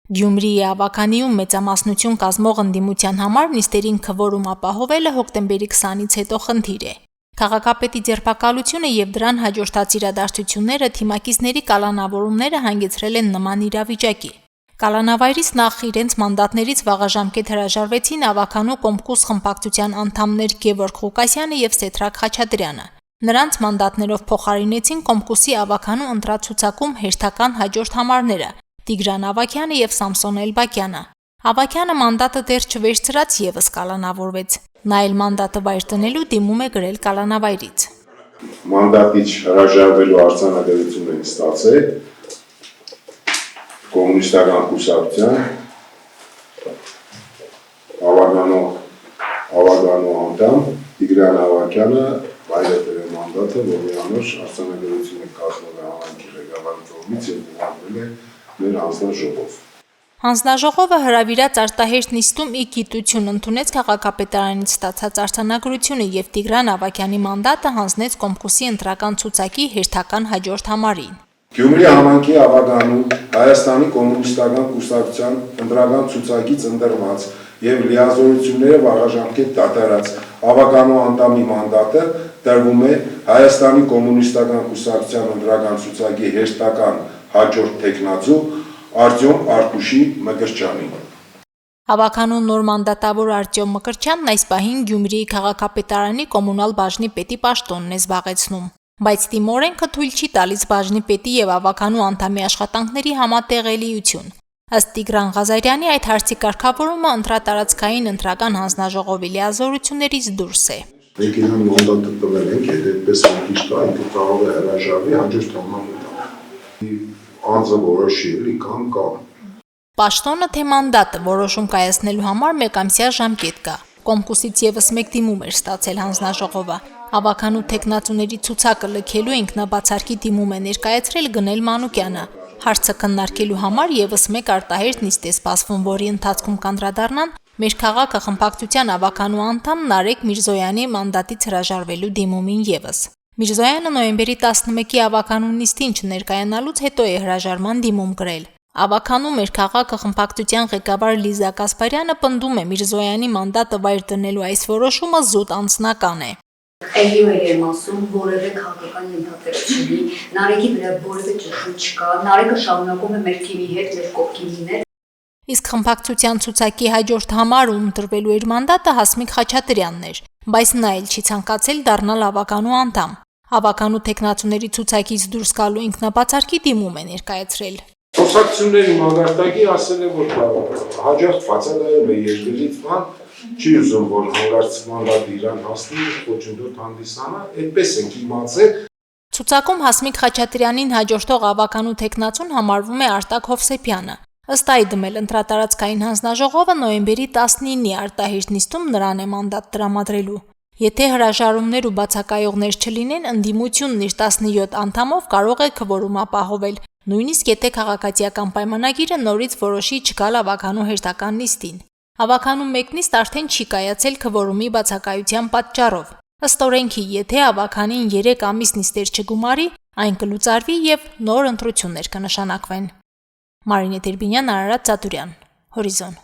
Գյումրիի ավականիում մեծամասնություն կազմող ընդդիմության համար նիստերին քվորում ապահովելը հոկտեմբերի 20-ից հետո խնդիր է։ Քաղաքապետի ձերբակալությունը եւ դրան հաջորդած իրադարձությունները թիմակիցների կալանավորումները հանգեցրել են նման իրավիճակի։ Կալանավայրից նախ իրենց մանդատներից վաղաժամկետ հրաժարվեցին ավականու Կոմկուս խմբակցության անդամներ Գևորգ Ղուկասյանը եւ Սեդրակ Խաչատրյանը։ Նրանց մանդատներով փոխարինեցին Կոմկուսի ավականու ընտրացուցակում հերթական հաջորդ համարները Տիգրան Ավագյանը եւ Սամսոն Էլբակյանը։ Ավագյանը մանդատը դեռ չվերցրած եւս կալանավորվեց։ Նա էլ մանդատը վայր տնելու դիմում է գրել կալանավայրից։ Մանդատից հրաժարվելու արձանագրություն են ստացել Կոմունիստական կուսակցության ավականու անդամ Տիգրան Ավագյանը վայր է բերել մանդատը, որի անոր արձանագրությունը կազմել է համայնքի ղեկավարի կողմից եւ ուղղվել է մեր հանձնաժողով։ Հանձնաժողովը հրավիրած արտահերթ նիստում ի գիտություն ընդունեց քաղաքապետարանից ստացած արձանագրությունը եւ Տիգրան Ավագյանի մանդատը հանձնեց Կոմկուսի ընտրական ցուցակի հերթական հաջորդ համարին։ Գյումրի համայնքի ավականու Հայաստանի կոմունիստական կուսակցության ընտրական ցուցակից ընտրված եւ լիազորությունները վաղաժամկետ դատարած ավականու անդամի մանդատը տրվում է Հայաստանի կոմունիստական կուսակցության ընտրական ցուցակի հերթական հաջորդ տեխնացու Արտյոմ Արտուշի Մկրտչյանին։ Ավականու նոր մանդատավոր Արտյոմ Մկրտչյանն այս պահին Գյումրիի քաղաքապետարանի կոմունալ բաժնի պետի պաշտոնն է զբաղեցնում, բայց Տիմորենքը թույլ չի տալիս բաժնի պետի եւ ավականու անդամի աշխատանքների համատեղելիություն։ Ըստ Տիգրան Ղազարյանի այդ հարցի կարգավորումը ընտրատարածքային ընտրական հանձնաժողովի լիազորություններից դուրս է։ Մենք իրան մանդատը տվել ենք, եթե այդպես ոգի կա, ինքը կարող է հրաժարվի հաջորդ համարում։ Անձը որոշի էլի կամ։ Պաշտոնը թե մանդատը որոշում կայացնելու համար մեկամսյա ժամկետ կա։ Կոմկուսից եւս մեկ դիմում էր ստացել հանձնաժողովը։ Ավականու տեխնացուների ցուցակը լքելու ինքնաբացարկի դիմում է ներկայացրել Գնել Մանուկյանը։ Հարցը քննարկելու համար եւս մեկ արտահերթ նիստ է սպասվում, որի ընթացքում կանդրադառնան մեր քաղաքը խմբակցության ավականու անդամ Նարեկ Միրզոյանի մանդատից հրաժարվելու դիմումին եւս։ Միրզոյանը նոյեմբերի 11-ի ավականու նիստին չներկայանալուց հետո է հրաժարման դիմում գրել։ Ավականու մեր քաղաքը խմբակցության ղեկավար Լիզա Կասպարյանը պնդում է Միրզոյանի մանդատը վայր դնելու այս որոշումը զուտ անձնական է։ Այո, եմ ասում, որևէ քաղաքական ենթատեղ չունի, Նարեկի վրա որևէ ճշգրիտ չկա, Նարեկը շարունակում է մեր թիմի հետ մեր կողքին լինել։ Իսկ խմբակցության ցուցակի հաջորդ համարում ընտրվելու իր մանդատը Հասմիկ Խաչատրյանն էր, բայց նա էլ չի ցանկացել դառնալ ավականու անդամ։ Ավականու տեխնացուների ցուցակից դուրս գալու ինքնաբացարկի դիմում է ներկայացրել։ Կուսակցությունների մագարտակի ասել է, որ հաջորդ բացակայում է երկրից բան, չի ուզում, որ հանգարց մանդատը իրան հասնի, խոչընդոտ հանդիսանա, այդպես ենք իմացել։ Ցուցակում Հասմիկ Խաչատրյանին հաջորդող ավականու տեխնացուն համարվում է Արտակ Հովսեփյանը։ Ըստ այդմ էլ ընտրատարածքային հանձնաժողովը նոյեմբերի 19-ի արտահերթ նիստում նրան է մանդատ տրամադրելու։ Եթե հրաժարումներ ու բացակայողներ չլինեն, ընդդիմությունն իր 17 անդամով կարող է քվորում ապահովել, նույնիսկ եթե քաղաքացիական պայմանագիրը նորից որոշի չգալ ավականու հերթական նիստին։ Ավականու մեկ նիստ արդեն չի կայացել քվորումի բացակայության պատճառով։ Ըստ օրենքի, եթե ավականին 3 ամիս նիստեր չգումարի, այն կլուծարվի եւ նոր ընտրություններ կնշանակվեն։ Մարինե Տերբինյան, Արարատ Ծատուրյան, Հորիզոն։